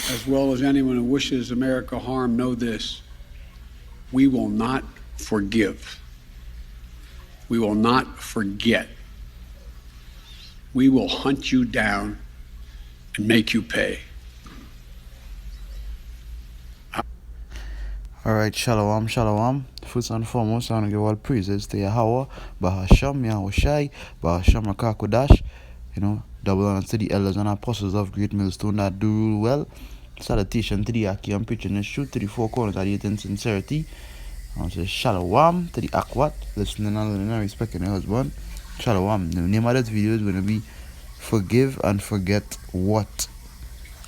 as well as anyone who wishes America harm, know this: we will not forgive. We will not forget. We will hunt you down and make you pay. Alright, shalom, shalom. First and foremost, I want to give all praises to Yahweh, Bahasham, Yahushai, Bahasham Rakakodash. Double honor to the elders and apostles of Great Millstone that do rule well. Salutation to the Aki and preaching the truth to the four corners of the in sincerity. I want to say shalom to the Akwat, listening and learning and respecting your husband. Shalom. The name of this video is going to be Forgive and Forget What?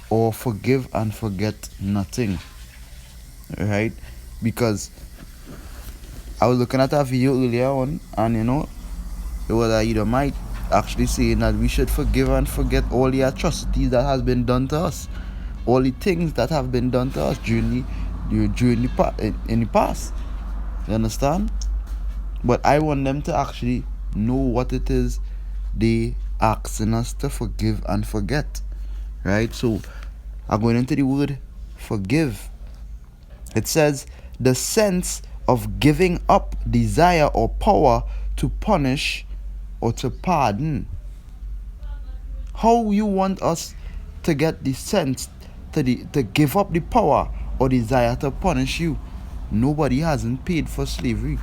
Or Forgive and Forget Nothing. Right? Because I was looking at a video earlier on, and it was a Edomite actually saying that we should forgive and forget all the atrocities that has been done to us, all the things that have been done to us in the past. You understand? But I want them to actually know what it is they asking us to forgive and forget. Right? So I'm going into the word forgive. It says the sense of giving up desire or power to punish or to pardon. How you want us to get the sense to give up the power or desire to punish you? Nobody hasn't paid for slavery.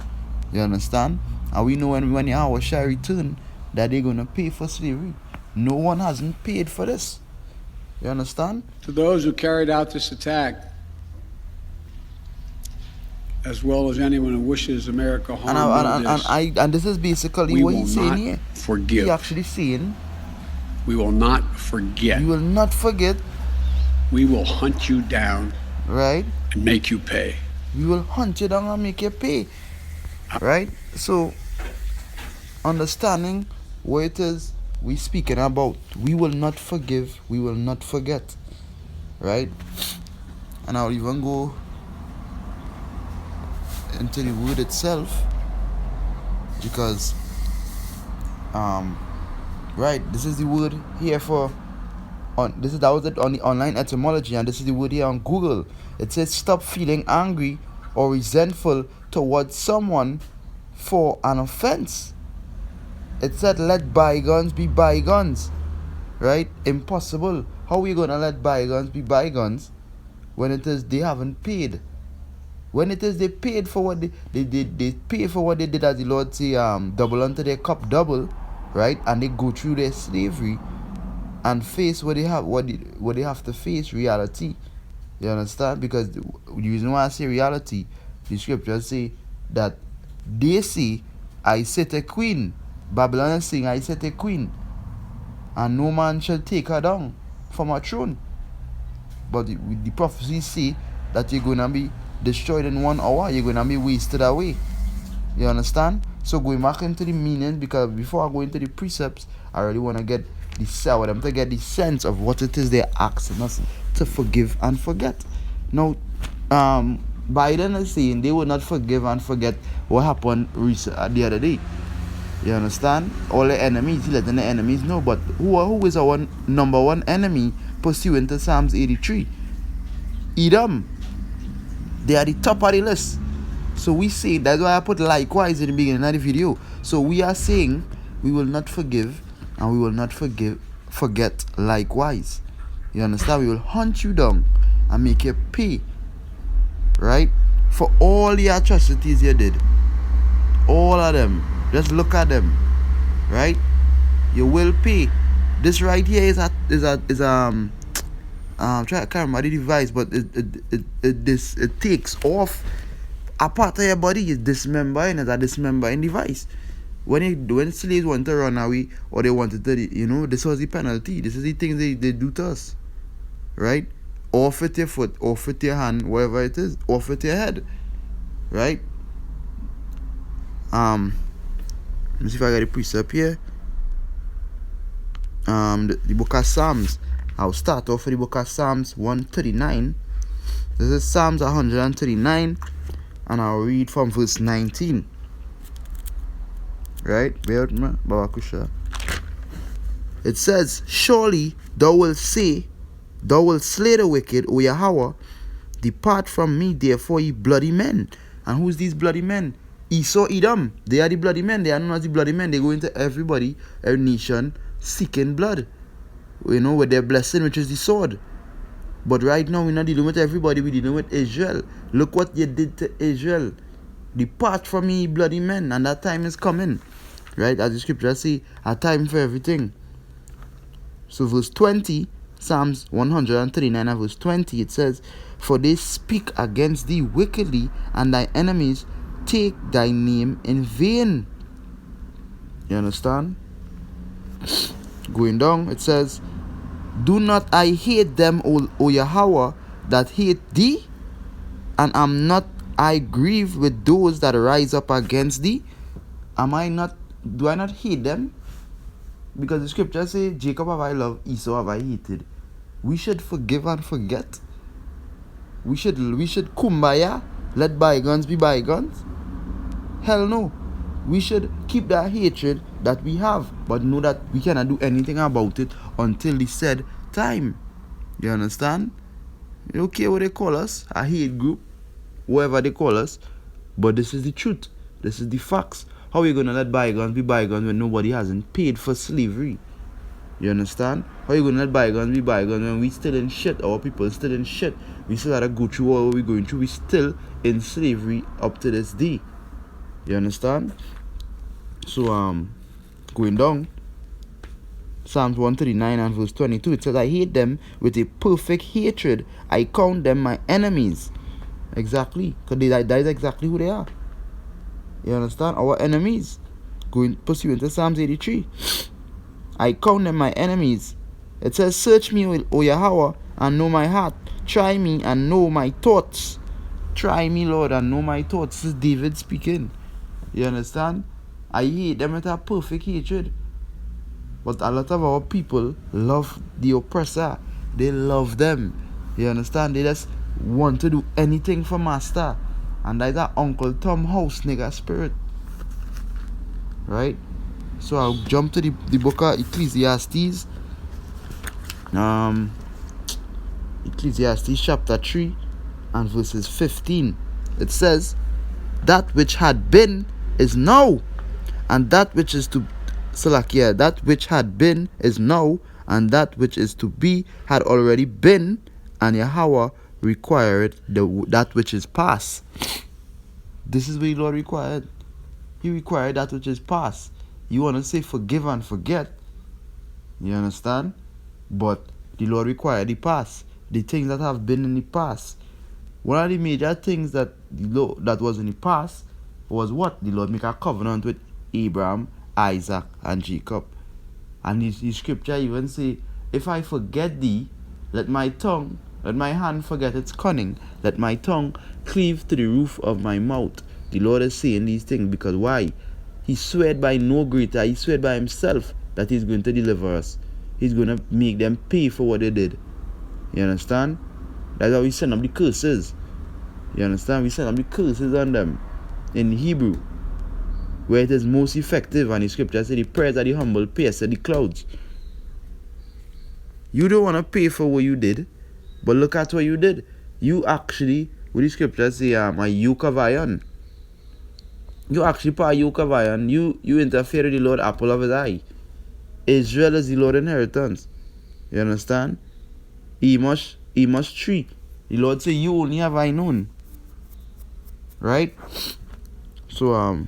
You understand? And we know when Yahweh shall return that they're gonna pay for slavery. No one hasn't paid for this. You understand? To those who carried out this attack, as well as anyone who wishes America harm, and this is basically what he's saying here. Forgive. He actually saying, we will not forget. We will not forget. We will hunt you down, right, and make you pay. We will hunt you down and make you pay, right? So, understanding what it is we speaking about, we will not forgive, we will not forget, right? And I'll even go into the word itself, because right, this is the word here for that was it on the online etymology, and this is the word here on Google. It says stop feeling angry or resentful towards someone for an offense. It said let bygones be bygones, right? Impossible. How are we gonna let bygones be bygones when it is they haven't paid? When it is they paid for what they pay for what they did, as the Lord say, double unto their cup double, right? And they go through their slavery and face what they have to face, reality. You understand? Because the reason why I say reality, the scriptures say that they say, I set a queen. Babylon is saying, I set a queen, and no man shall take her down from her throne. But the prophecies say that you're going to be destroyed in 1 hour, you're going to be wasted away. You understand? So going back into the meaning, because before I go into the precepts, I really want to get the sense of what it is they're asking us to forgive and forget. Now, Biden is saying they will not forgive and forget what happened the other day. You understand? All the enemies, he letting the enemies know. But who is our number one enemy pursuant to Psalms 83? Edom. They are the top of the list. So we say, that's why I put likewise in the beginning of the video. So we are saying we will not forgive and we will not forget likewise. You understand? We will hunt you down and make you pay, right, for all the atrocities you did. All of them. Just look at them, right? You will pay. This right here is I can't remember the device, but it takes off a part of your body. Is dismembering. It's a dismembering device. When slaves want to run away or they wanted to, this was the penalty. This is the things they do to us, right? Off with your foot, off with your hand, wherever it is, off with your head, right? Let me see if I got a precept here. The book of Psalms. I'll start off with the book of Psalms 139. This is Psalms 139, and I'll read from verse 19. Right? Bear with me, Baba Kusha. It says, surely thou wilt say, Thou wilt slay the wicked, O Yahweh. Depart from me, therefore, ye bloody men. And who's these bloody men? Esau, Edom. They are the bloody men. They are known as the bloody men. They go into everybody, every nation, seeking blood. With their blessing, which is the sword. But right now, we're not dealing with everybody. We're dealing with Israel. Look what you did to Israel. Depart from me, ye bloody men. And that time is coming. Right? As the scriptures say, a time for everything. So verse 20, Psalms 139 and verse 20, it says, For they speak against thee wickedly, and thy enemies take thy name in vain. You understand? Going down, it says, Do not I hate them, O Yahweh, that hate thee? And am not I grieved with those that rise up against thee? Do I not hate them? Because the scriptures say, Jacob have I loved, Esau have I hated. We should forgive and forget. We should kumbaya, let bygones be bygones. Hell no. We should keep that hatred that we have, but know that we cannot do anything about it until the said time. You understand? You don't care what they call us, a hate group, whatever they call us, but this is the truth. This is the facts. How are you going to let bygones be bygones when nobody hasn't paid for slavery? You understand? How are you going to let bygones be bygones when we still in shit? Our people still in shit. We still had to go through what we're going through. We still in slavery up to this day. You understand? So, going down, Psalms 139 and verse 22, it says, I hate them with a perfect hatred. I count them my enemies. Exactly. Because that is exactly who they are. You understand? Our enemies. Pursuant to Psalms 83. I count them my enemies. It says, Search me, O Yahweh, and know my heart. Try me and know my thoughts. Try me, Lord, and know my thoughts. This is David speaking. You understand? I hate them with a perfect hatred. But a lot of our people love the oppressor. They love them. You understand? They just want to do anything for master. And that's that Uncle Tom House nigga spirit. Right? So I'll jump to the book of Ecclesiastes. Ecclesiastes chapter 3 and verses 15. It says, That which had been is now, and that which is to that which had been is now, and that which is to be had already been, and Yahweh required that which is past. This is what the Lord required. He required that which is past. You want to say forgive and forget. You understand? But the Lord required the past. The things that have been in the past. One of the major things that was in the past was what? The Lord make a covenant with Abraham, Isaac, and Jacob. And the scripture even say, If I forget thee, let my hand forget its cunning. Let my tongue cleave to the roof of my mouth. The Lord is saying these things because why? He swore by no greater. He swore by himself that he's going to deliver us. He's going to make them pay for what they did. You understand? That's why we send up the curses. You understand? We send up the curses on them in Hebrew, where it is most effective. And the scripture says the prayers of the humble pierce the clouds. You don't want to pay for what you did, but look at what you did. You actually, what the scripture say, a yoke of iron. You actually put a yoke of iron. You interfere with the Lord apple of his eye. Israel is the Lord inheritance. You understand? He must treat. The Lord say, you only have I known. Right? So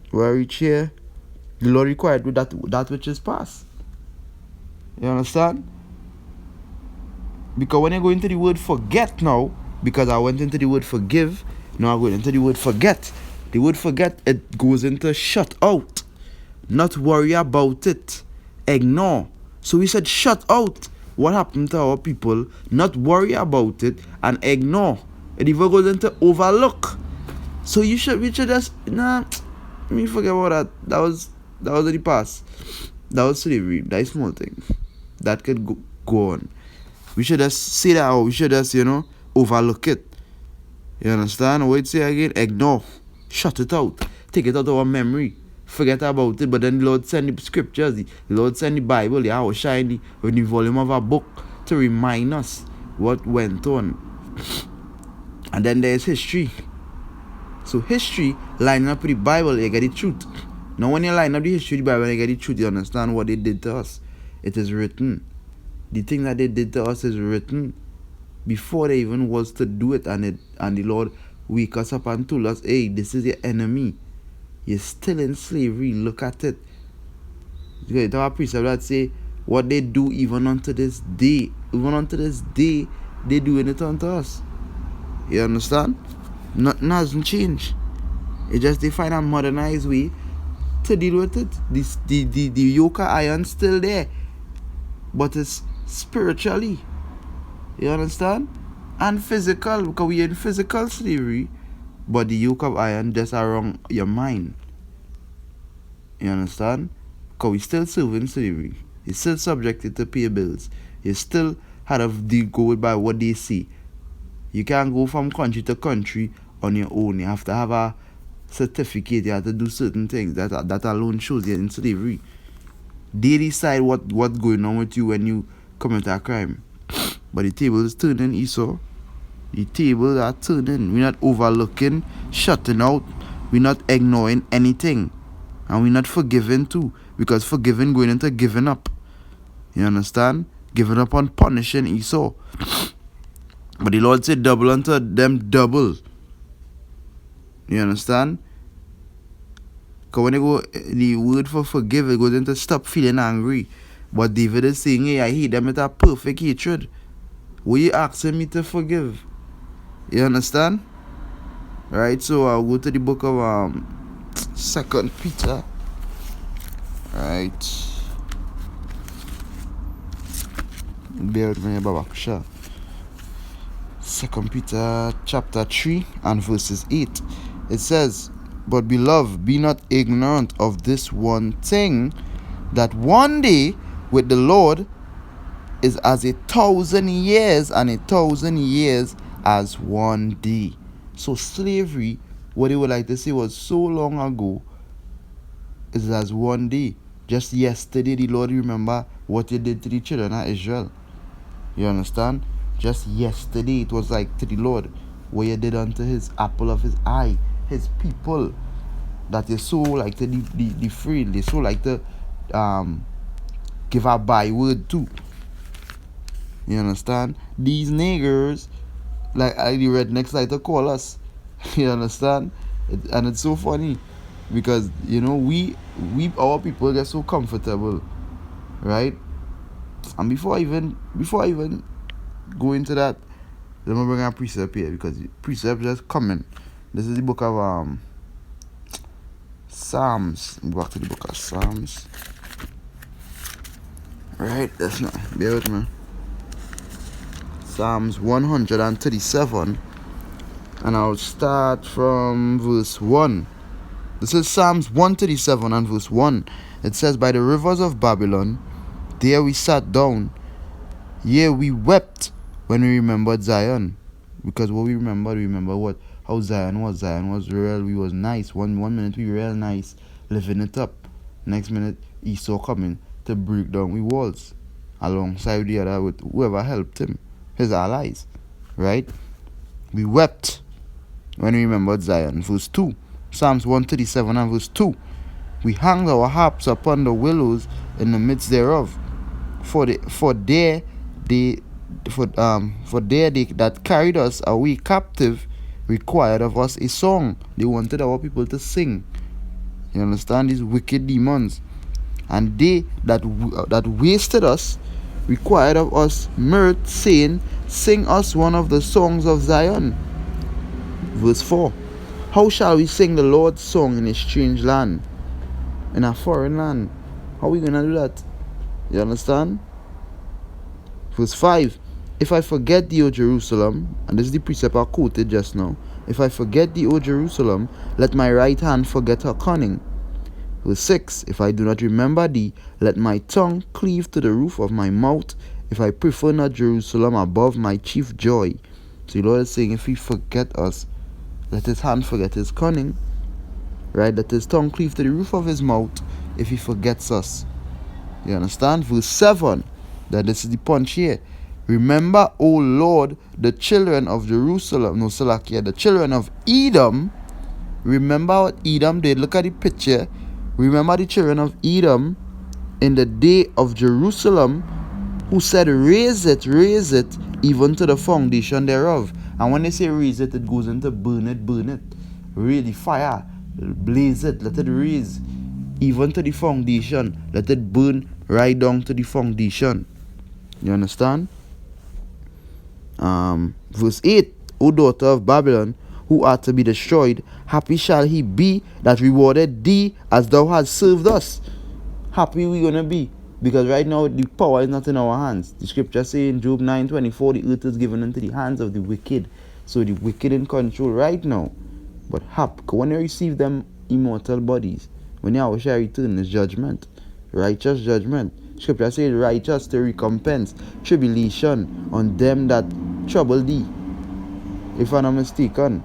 where we reach here, the Lord required with that which is past. You understand? Because when you go into the word forget now, because I went into the word forgive, now I go into the word forget. The word forget, it goes into shut out. Not worry about it. Ignore. So we said shut out. What happened to our people? Not worry about it and ignore. It even goes into overlook. So we should just let me forget about that. That was in the past. That was slavery. That is small thing. That could go on. We should just say that, or we should just, overlook it. You understand? What it say again? Ignore. Shut it out. Take it out of our memory. Forget about it. But then the Lord send the scriptures. The Lord send the Bible. The hour shiny with the volume of a book to remind us what went on. And then there's history. So history lining up with the Bible, you get the truth. Now when you line up the history with the Bible, you get the truth, you understand what they did to us. It is written. The thing that they did to us is written before they even was to do it, and the Lord wake us up and told us, hey, this is your enemy. You're still in slavery. Look at it. You have a precept that say what they do even unto this day. Even unto this day, they doing it unto us. You understand? Nothing hasn't changed. It just they find a modernized way to deal with it. The yoke of iron still there, but it's spiritually. You understand? And physical, because we in physical slavery, but the yoke of iron just around your mind. You understand? Because we still serving slavery. You still subjected to pay bills. You still had to go by what they see. You can't go from country to country on your own. You have to have a certificate. You have to do certain things. That alone shows you're in slavery. They decide what's going on with you when you commit a crime. But the table is turning, Esau. The tables are turning. We're not overlooking, shutting out. We're not ignoring anything. And we're not forgiving too. Because forgiving going into giving up. You understand? Giving up on punishing Esau. But the Lord said double unto them double. You understand? Because when you go, the word for forgive, it goes into stop feeling angry. But David is saying, hey, I hate them with a perfect hatred. What you asking me to forgive? You understand? Right, so I'll go to the book of 2 Peter. Right. Bear with me, Baba. Sure. 2 Peter chapter 3 and verses 8. It says, but beloved, be not ignorant of this one thing, that one day with the Lord is as 1,000 years, and 1,000 years as one day. So slavery, what they would like to say was so long ago, is as one day. Just yesterday, the Lord remember what he did to the children of Israel. You understand? Just yesterday, it was like to the Lord what he did unto his apple of his eye, his people, that they so like to the free, they so like to give a byword to. You understand? These niggers, like the rednecks like to call us. You understand? And it's so funny because you know we our people get so comfortable, right? And before I even go into that, let me bring a precept here because precept just coming. This is the book of Psalms. Back to the book of Psalms. Right, that's not. Bear with me. Psalms 137, and I'll start from verse 1. This is Psalms 137 and verse 1. It says, by the rivers of Babylon, there we sat down, yea, we wept when we remembered Zion. Because what we remember what? How Zion was. Zion was real, we was nice. One minute we real nice, living it up. Next minute, Esau coming to break down we walls, alongside the other with whoever helped him. His allies, right? We wept when we remembered Zion. Verse 2, Psalms 137 and verse 2. We hanged our harps upon the willows in the midst thereof. For there they that carried us away captive required of us a song. They wanted our people to sing. You understand? These wicked demons. And they that wasted us required of us mirth, saying, sing us one of the songs of Zion. Verse 4. How shall we sing the Lord's song in a strange land, in a foreign land? How are we gonna do that? You understand? Verse 5. If I forget thee, O Jerusalem, and this is the precept I quoted just now. If I forget thee, O Jerusalem, let my right hand forget her cunning. Verse 6. If I do not remember thee, let my tongue cleave to the roof of my mouth, if I prefer not Jerusalem above my chief joy. So the Lord is saying, if he forget us, let his hand forget his cunning, right? Let his tongue cleave to the roof of his mouth if he forgets us. You understand? Verse 7. That this is the punch here. Remember, O Lord, the children of Jerusalem, no, Salakia, the children of Edom. Remember what Edom did. Look at the picture. Remember the children of Edom in the day of Jerusalem, who said, raise it, even to the foundation thereof. And when they say raise it, it goes into burn it. Really fire, blaze it, let it raise, even to the foundation. Let it burn right down to the foundation. You understand? Verse 8, O daughter of Babylon, who art to be destroyed, happy shall he be that rewarded thee as thou hast served us. Happy we gonna be, because right now the power is not in our hands. The scripture says in Job 9:24, the earth is given into the hands of the wicked. So the wicked in control right now. But when you receive them immortal bodies, when Yahweh shall return, is judgment, righteous judgment. Scripture says righteous to recompense tribulation on them that trouble thee, if I'm not mistaken.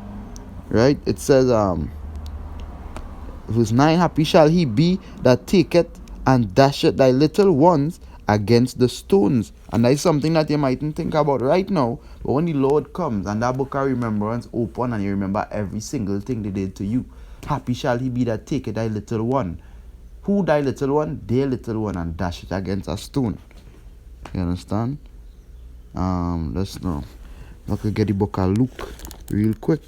Right? It says, verse 9, happy shall he be that taketh and dasheth thy little ones against the stones. And that is something that you mightn't think about right now. But when the Lord comes and that book of remembrance open and you remember every single thing they did to you, happy shall he be that taketh thy little one. Who thy little one? Their little one, and dash it against a stone. You understand? Let's know. I could get the book of Luke real quick.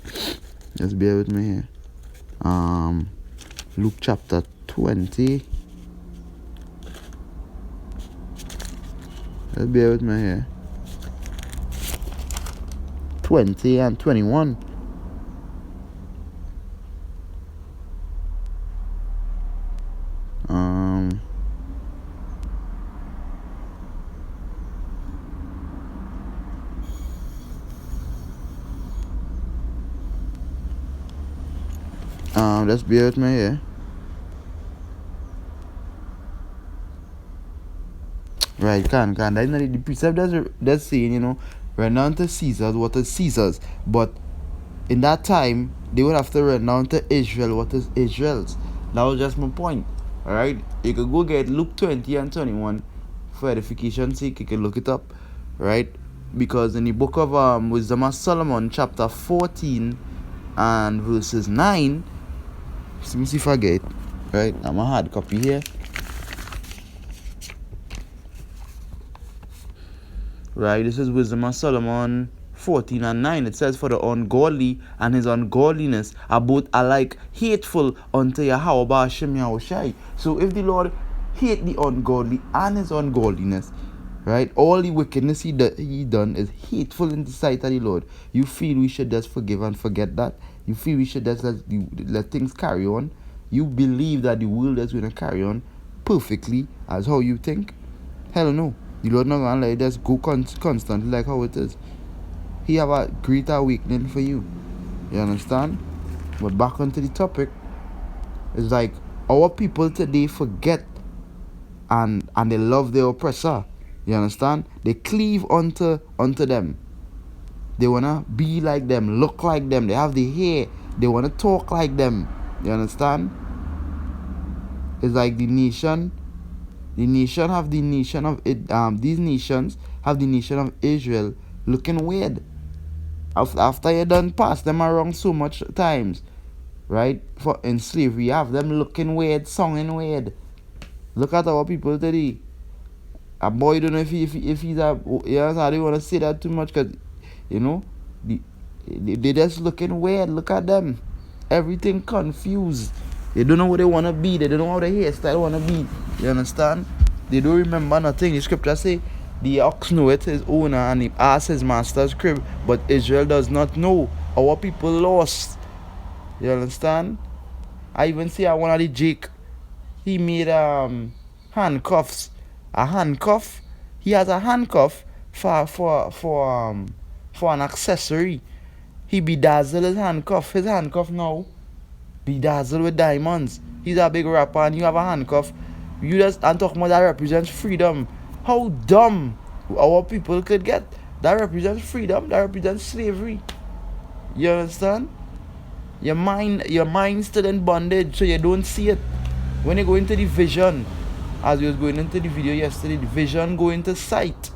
Just bear with me here. Luke chapter 20. Just bear with me here. 20 and 21. Just bear with me here. Right, can. That's not the precept that's saying, renown to Caesar what is Caesar's. But in that time, they would have to renown to Israel what is Israel's. That was just my point. Alright? You could go get Luke 20 and 21 for edification's sake. You can look it up. Right? Because in the book of Wisdom of Solomon, chapter 14 and verses 9, let me see if I get it. Right? I'm a hard copy here. Right, this is Wisdom of Solomon 14 and 9. It says, for the ungodly and his ungodliness are both alike hateful unto Yahweh Ba'ashem Yahushai. So if the Lord hate the ungodly and his ungodliness, right, all the wickedness he done is hateful in the sight of the Lord. You feel we should just forgive and forget that? You feel we should just let things carry on? You believe that the world is going to carry on perfectly as how you think? Hell no. The Lord not going to let it just go constantly like how it is. He have a great awakening for you. You understand? But back onto the topic. It's like our people today forget and they love their oppressor. You understand? They cleave unto them. They want to be like them, look like them. They have the hair. They want to talk like them. You understand? It's like these nations have the nation of Israel looking weird. After you done pass them around so much times, right? In slavery, you have them looking weird, sounding weird. Look at our people today. A boy don't know if he's a, I don't want to say that too much because, they just looking weird. Look at them. Everything confused. They don't know what they want to be. They don't know how the hairstyle want to be. You understand? They don't remember nothing. The scripture say, the ox knoweth his owner and he asks his master's crib. But Israel does not know. Our people lost. You understand? I even see one of the Jake. He made handcuffs. A handcuff. He has a handcuff for an accessory. He bedazzled his handcuff. His handcuff now bedazzled with diamonds. He's a big rapper and you have a handcuff. You just and talking about that represents freedom. How dumb our people could get. That represents freedom. That represents slavery. You understand? Your mind's still in bondage, so you don't see it. When you go into the vision, as we was going into the video yesterday, the vision go into sight.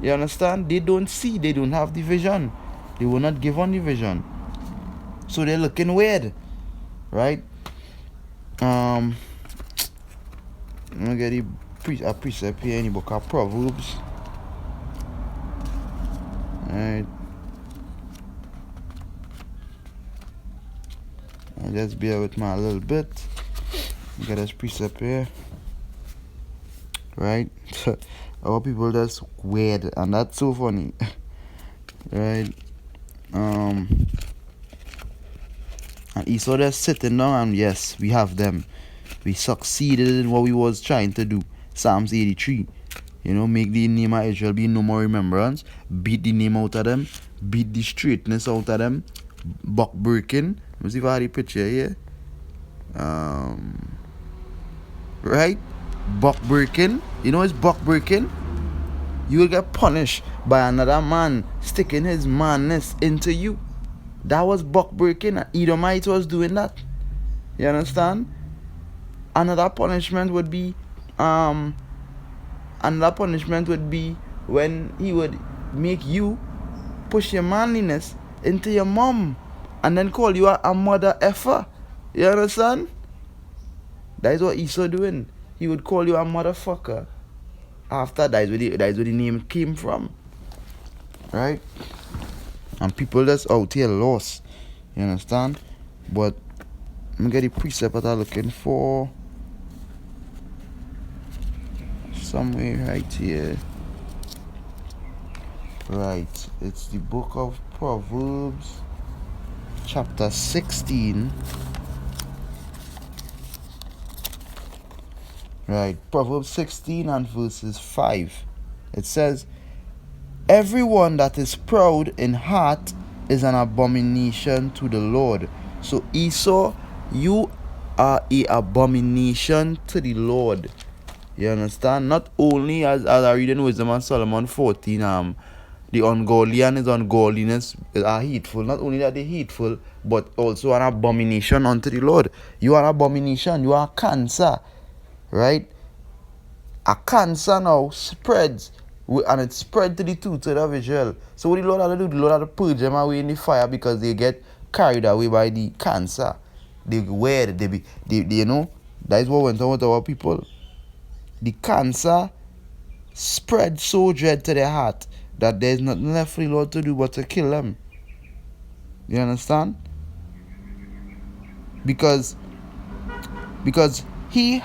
You understand? They don't see, they don't have the vision. They will not give on the vision. So they're looking weird. Right? I'm gonna get a precept here in the book of Proverbs. Alright. Just bear with me a little bit. Get this precept here. Right? Our people just weird, and that's so funny. Right? And Esau just sitting down, and yes, we have them. We succeeded in what we was trying to do. Psalms 83. You know, make the name of Israel be no more remembrance. Beat the name out of them. Beat the straightness out of them. Buck breaking. Let me see if I have the picture here. Right? Buck breaking. You know it's buck breaking? You will get punished by another man sticking his madness into you. That was buck breaking. Edomite was doing that. You understand? Another punishment would be when he would make you push your manliness into your mom and then call you a mother effer. You understand? That is what Esau doing. He would call you a motherfucker. After that is where the name came from. Right? And people that's out here lost. You understand? But let me get the precept that I'm looking for. Somewhere right here. Right. It's the book of Proverbs, chapter 16. Right. Proverbs 16 and verses 5. It says, everyone that is proud in heart is an abomination to the Lord. So Esau, you are an abomination to the Lord. You understand? Not only as I read in Wisdom of Solomon 14, the ungodly and his ungodliness are hateful. Not only that they're hateful, but also an abomination unto the Lord. You are an abomination. You are a cancer. Right? A cancer now spreads, and it spread to the two-thirds of Israel. So what the Lord had to do? The Lord had to purge them away in the fire because they get carried away by the cancer. They weird. They you know, that is what went on with our people. The cancer spread so dread to their heart that there is nothing left for the Lord to do but to kill them. You understand? Because he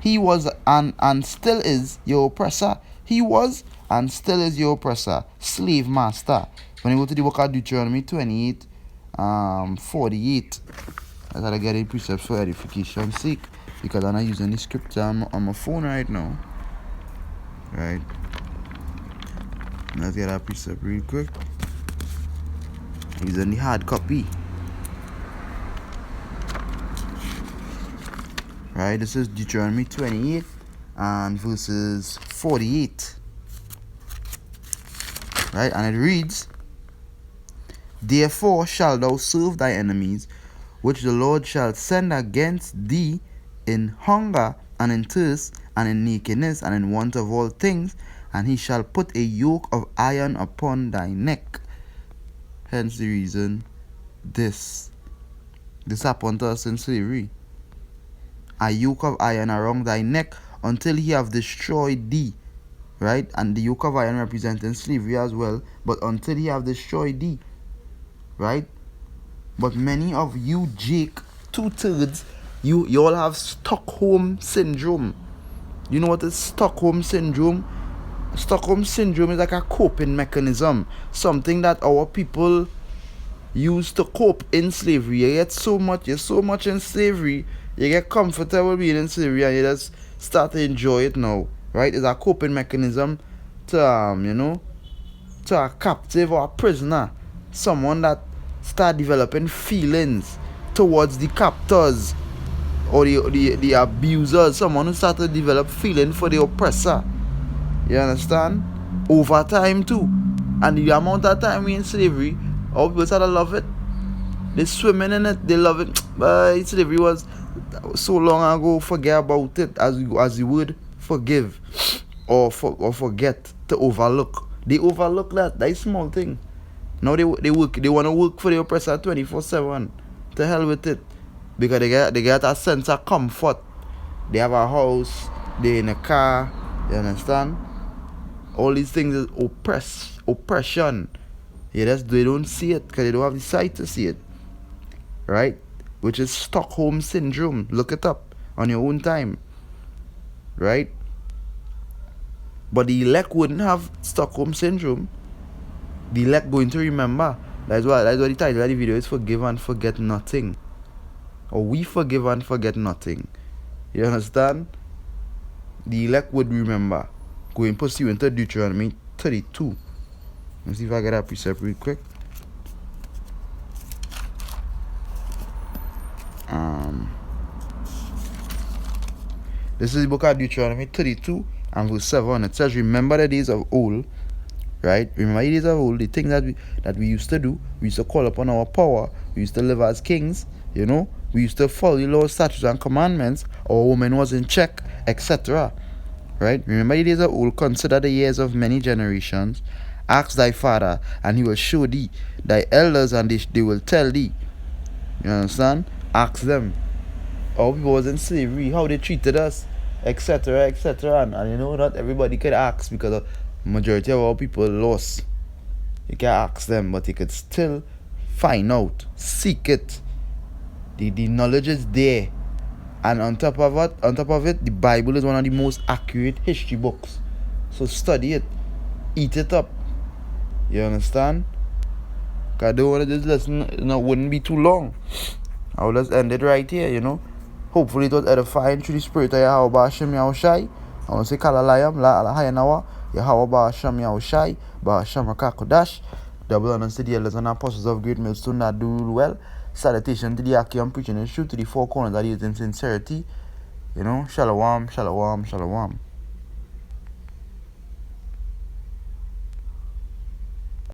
he was and still is your oppressor. He was and still is your oppressor, slave master. When you go to the book of Deuteronomy 28, 48, I gotta get a precept for edification's sake, because I'm not using the scripture on my phone right now. Right. Let's get that precept real quick. Using the hard copy. Right, this is Deuteronomy 28 and verses 48. Right, and it reads, therefore shalt thou serve thy enemies, which the Lord shall send against thee in hunger and in thirst and in nakedness and in want of all things, and he shall put a yoke of iron upon thy neck. Hence the reason this happened to us in slavery. A yoke of iron around thy neck until he have destroyed thee. Right? And the yoke of iron representing slavery as well, but until he have destroyed thee. Right? But many of you, Jake, 2/3, you all have Stockholm syndrome. You know what is Stockholm syndrome? Stockholm syndrome is like a coping mechanism, something that our people used to cope in slavery. You're so much in slavery, you get comfortable being in slavery and you just start to enjoy it now. Right? It's a coping mechanism to to a captive or a prisoner, someone that start developing feelings towards the captors or the abusers, someone who start to develop feeling for the oppressor. You understand? Over time too. And the amount of time we in slavery, our people start to love it. They swimming in it, they love it. But slavery was so long ago, forget about it, as the word forgive. or forget to overlook. They overlook that. That is small thing. Now they want to work for the oppressor 24/7. To hell with it. Because they get a sense of comfort. They have a house, they in a car, you understand? All these things is oppression. They don't see it because they don't have the sight to see it. Right? Which is Stockholm Syndrome. Look it up on your own time. Right? But the elect wouldn't have Stockholm Syndrome. The elect going to remember. That's why the title of the video is Forgive and Forget Nothing. Or we forgive and forget nothing. You understand? The elect would remember. Going pursuant to Deuteronomy 32. Let's see if I get that precept real quick. This is the book of Deuteronomy 32 and verse 7. It says, remember the days of old. Right? Remember the days of old. The things that we used to do. We used to call upon our power. We used to live as kings. You know? We used to follow the laws, statutes, and commandments. Our woman was in check, etc. Right? Remember the days of old. Consider the years of many generations. Ask thy father, and he will show thee. Thy elders, and they will tell thee. You understand? Ask them. Our people was in slavery, how they treated us, etc., etc. And you know, not everybody could ask because the majority of our people lost. You can ask them, but you could still find out, seek it. The knowledge is there. And on top of it, the Bible is one of the most accurate history books. So study it. Eat it up. You understand? Because I don't want this lesson wouldn't be too long. I will just end it right here, you know. Hopefully it was edifying through the spirit of Yahweh Hashem Yahushai. I want to say Kalalayam, La Alahayanawa, Yahweh Hashem Yahushai, Bahashem Hakakodash. Double honors to the elders and apostles of Great Millstone that do well. Salutation to the Akiam preaching the truth to the four corners that is in sincerity. You know, Shalom, Shalom, Shalom.